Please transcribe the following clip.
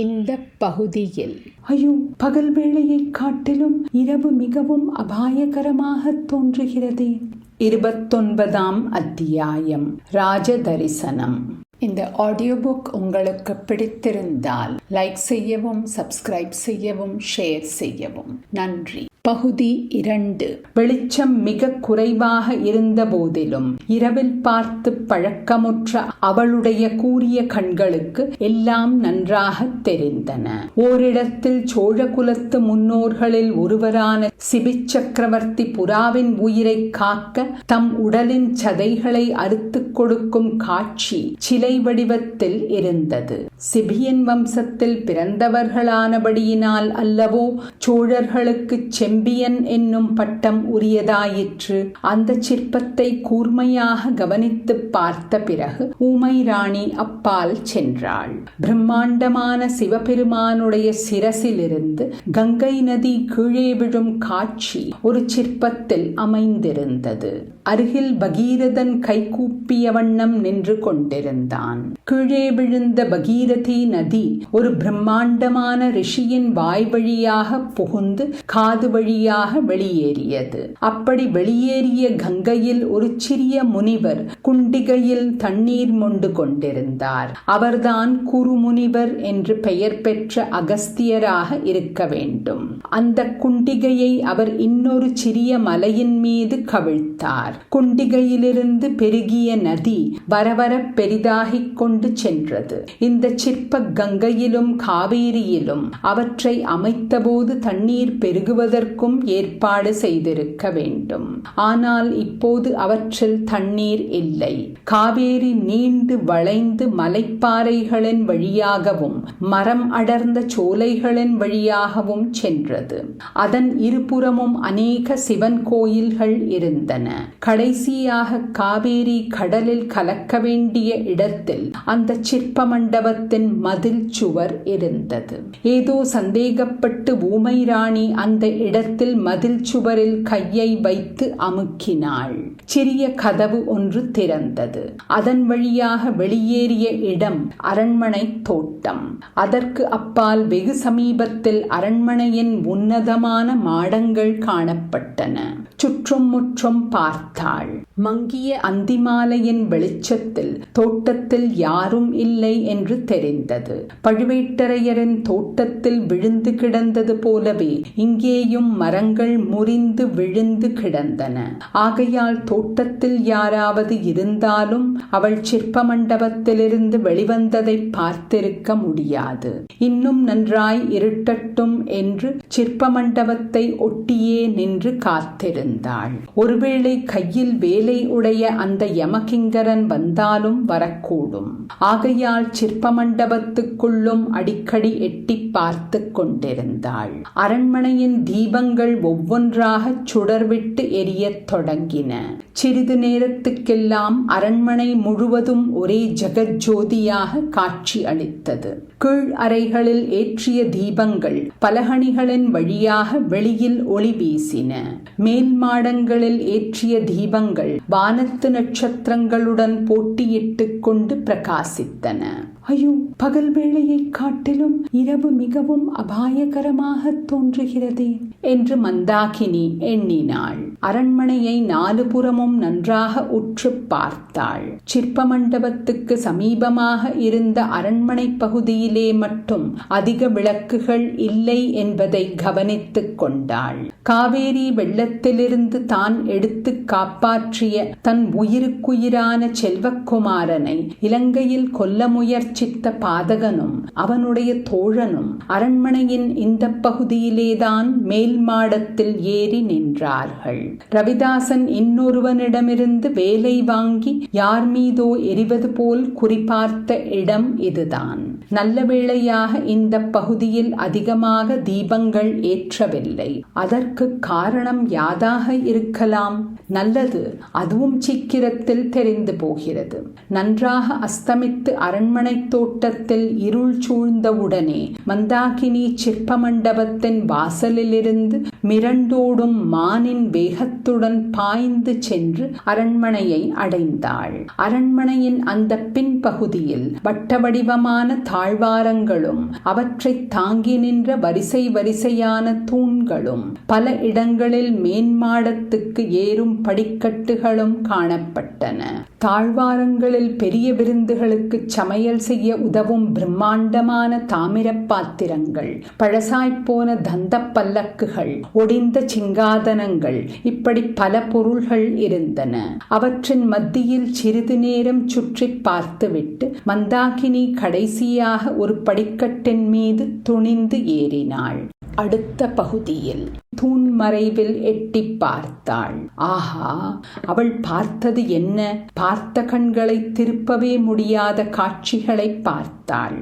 இந்த பகுதியில் ஐயோ, பகல் வேளையை காட்டிலும் இரவு மிகவும் அபாயகரமாக தோன்றுகிறதே. 29ஆம் அத்தியாயம், ராஜதரிசனம். இந்த ஆடியோ புக் உங்களுக்கு பிடித்திருந்தால் லைக் செய்யவும், சப்ஸ்கிரைப் செய்யவும், ஷேர் செய்யவும். நன்றி. பகுதி 2. வெளிச்சம் மிக குறைவாக இருந்த போதிலும் இரவில் பார்த்து பழக்கமுற்ற அவளுடைய கூரிய கண்களுக்கு எல்லாம் நன்றாக தெரிந்தன. ஓரிடத்தில் சோழகுலத்து முன்னோர்களில் ஒருவரான சிபி சக்கரவர்த்தி புறாவின் உயிரை காக்க தம் உடலின் சதைகளை அறுத்து கொடுக்கும் காட்சி சிலை வடிவத்தில் இருந்தது. சிபியன் வம்சத்தில் பிறந்தவர்களானபடியினால் அல்லவோ சோழர்களுக்கு செம்பியன் என்னும் பட்டம் உரியதாயிற்று. அந்த சிற்பத்தை கூர்மையாக கவனித்து பார்த்த பிறகு ஊமை ராணி அப்பால் சென்றாள். பிரம்மாண்டமான சிவபெருமானுடைய சிரசிலிருந்து கங்கை நதி கீழே விழும் காட்சி ஒரு சிற்பத்தில் அமைந்திருந்தது. அருகில் பகீரதன் கைகூப்பிய வண்ணம் நின்று கொண்டிருந்தான். கீழே விழுந்த பகீரதி நதி ஒரு பிரம்மாண்டமான ரிஷியின் வாய் வழியாக புகுந்து காது வழியாக வெளியேறியது. அப்படி வெளியேறிய கங்கையில் ஒரு சிறிய முனிவர் குண்டிகையில் தண்ணீர் மொண்டு கொண்டிருந்தார். அவர்தான் குருமுனிவர் என்று பெயர் பெற்ற அகஸ்தியராக இருக்க வேண்டும். அந்த குண்டிகையை அவர் இன்னொரு சிறிய மலையின் மீது கவிழ்த்தார். குண்டிகையிலிருந்து பெருகிய நதி வரவர பெரிதாகிக் கொண்டு சென்றது. இந்த சிற்ப கங்கையிலும் காவேரியிலும் அவற்றை அமைத்தபோது தண்ணீர் பெருகுவதற்கும் ஏற்பாடு செய்திருக்க வேண்டும். ஆனால் இப்போது அவற்றில் தண்ணீர் இல்லை. காவேரி நீண்டு வளைந்து மலைப்பாறைகளின் வழியாகவும் மரம் அடர்ந்த சோலைகளின் வழியாகவும் சென்றது. அதன் இருபுறமும் அநேக சிவன் கோயில்கள் இருந்தன. கடைசியாக காவேரி கடலில் கலக்க வேண்டிய இடத்தில் அந்த சிற்ப மண்டபத்தின் மதில் சுவர் இருந்தது. ஏதோ சந்தேகப்பட்டு ஊமை ராணி அந்த இடத்தில் மதில் சுவரில் கையை வைத்து அமுக்கினாள். சிறிய கதவு ஒன்று திறந்தது. அதன் வழியாக வெளியேறிய இடம் அரண்மனை தோட்டம். அதற்கு அப்பால் வெகு சமீபத்தில் அரண்மனையின் உன்னதமான மாடங்கள் காணப்பட்டன. சுற்றும் முற்றும் பார்த்தாள். மங்கிய அந்திமாலையின் வெளிச்சத்தில் தோட்டத்தில் யாரும் இல்லை என்று தெரிந்தது. பழுவேட்டரையரின் தோட்டத்தில் விழுந்து கிடந்தது போலவே இங்கேயும் மரங்கள் முறிந்து விழுந்து கிடந்தன. ஆகையால் தோட்டத்தில் யாராவது இருந்தாலும் அவள் சிற்ப மண்டபத்திலிருந்து வெளிவந்ததை பார்த்திருக்க முடியாது. இன்னும் நன்றாய் இருட்டட்டும் என்று சிற்ப மண்டபத்தை ஒட்டியே நின்று காத்திருந்தாள். ஒருவேளை கையில் வேலை உடைய அந்த யமகிங்கரன் வந்தாலும் வரக்கூடும். ஆகையால் சிற்ப மண்டபத்துக்குள்ளும் அடிக்கடி எட்டி பார்த்து கொண்டிருந்தாள். அரண்மனையின் தீபங்கள் ஒவ்வொன்றாக சுடர்விட்டு எரியத் தொடங்கின. சிறிது நேரத்துக்கெல்லாம் அரண்மனை முழுவதும் ஒரே ஜெகஜோதியாக காட்சி அளித்தது. கீழ் அறைகளில் ஏற்றிய தீபங்கள் பலகணிகளின் வழியாக வெளியில் ஒளி வீசின. மேல் மாடங்களில் ஏற்றிய தீபங்கள் வானத்து நட்சத்திரங்களுடன் போட்டியிட்டு கொண்டு பிரகாசித்தன. ஐயோ, பகல் வேளையை காட்டிலும் இரவு மிகவும் அபாயகரமாக தோன்றுகிறதே என்று மந்தாகினி எண்ணினாள். அரண்மனையை நாலு புறமும் நன்றாக உற்று பார்த்தாள். சிற்ப மண்டபத்துக்கு சமீபமாக இருந்த அரண்மனை பகுதியிலே மட்டும் அதிக விளக்குகள் இல்லை என்பதை கவனித்துக் கொண்டாள். காவேரி வெள்ளத்திலிருந்து தான் எடுத்து காப்பாற்றிய தன் உயிருக்குயிரான செல்வக்குமாரனை இலங்கையில் கொல்ல முயற்சித்த பாதகனும் அவனுடைய தோழனும் அரண்மனையின் இந்த பகுதியிலேதான் மேல் மாடத்தில் ஏறி நின்றார்கள். ரவிதாசன் இன்னொருவனிடமிருந்து வேலை வாங்கி யார் மீதோ எரிவது போல் குறிபார்த்த இடம் இதுதான். நல்ல வேளையாக இந்த பகுதியில் அதிகமாக தீபங்கள் ஏற்றவில்லை. அதற்கு காரணம் யாதாக இருக்கலாம்? நல்லது, அதுவும் சீக்கிரத்தில் தெரிந்து போகிறது. நன்றாக அஸ்தமித்து அரண்மனை தோட்டத்தில் இருள் சூழ்ந்தவுடனே மந்தாகினி சிற்ப மண்டபத்தின் வாசலிலிருந்து மிரண்டோடும் மானின் வேகத்துடன் பாய்ந்து சென்று அரண்மனையை அடைந்தாள். அரண்மனையின் அந்த பின்பகுதியில் வட்ட வடிவமான தாழ்வாரங்களும் அவற்றை தாங்கி நின்ற வரிசை வரிசையான தூண்களும் பல இடங்களில் மேன்மாடத்துக்கு ஏறும் படிக்கட்டுகளும் காணப்பட்டன. தாழ்வாரங்களில் பெரிய விருந்துகளுக்கு சமையல் செய்ய உதவும் பிரம்மாண்டமான தாமிர பாத்திரங்கள், பழசாய்ப்போன தந்த பல்லக்குகள், ஒடிந்த சிங்காதனங்கள், இப்படி பல பொருள்கள் இருந்தன. அவற்றின் மத்தியில் சிறிது நேரம் சுற்றி பார்த்துவிட்டு மந்தாகினி கடைசியாக ஒரு படிக்கட்டின் மீது துணிந்து ஏறினாள். அடுத்த பகுதியில் தூண் மறைவில் எட்டி பார்த்தாள். ஆஹா, அவள் பார்த்தது என்ன? பார்த்த கண்களை திருப்பவே முடியாத காட்சிகளை பார்த்தாள்.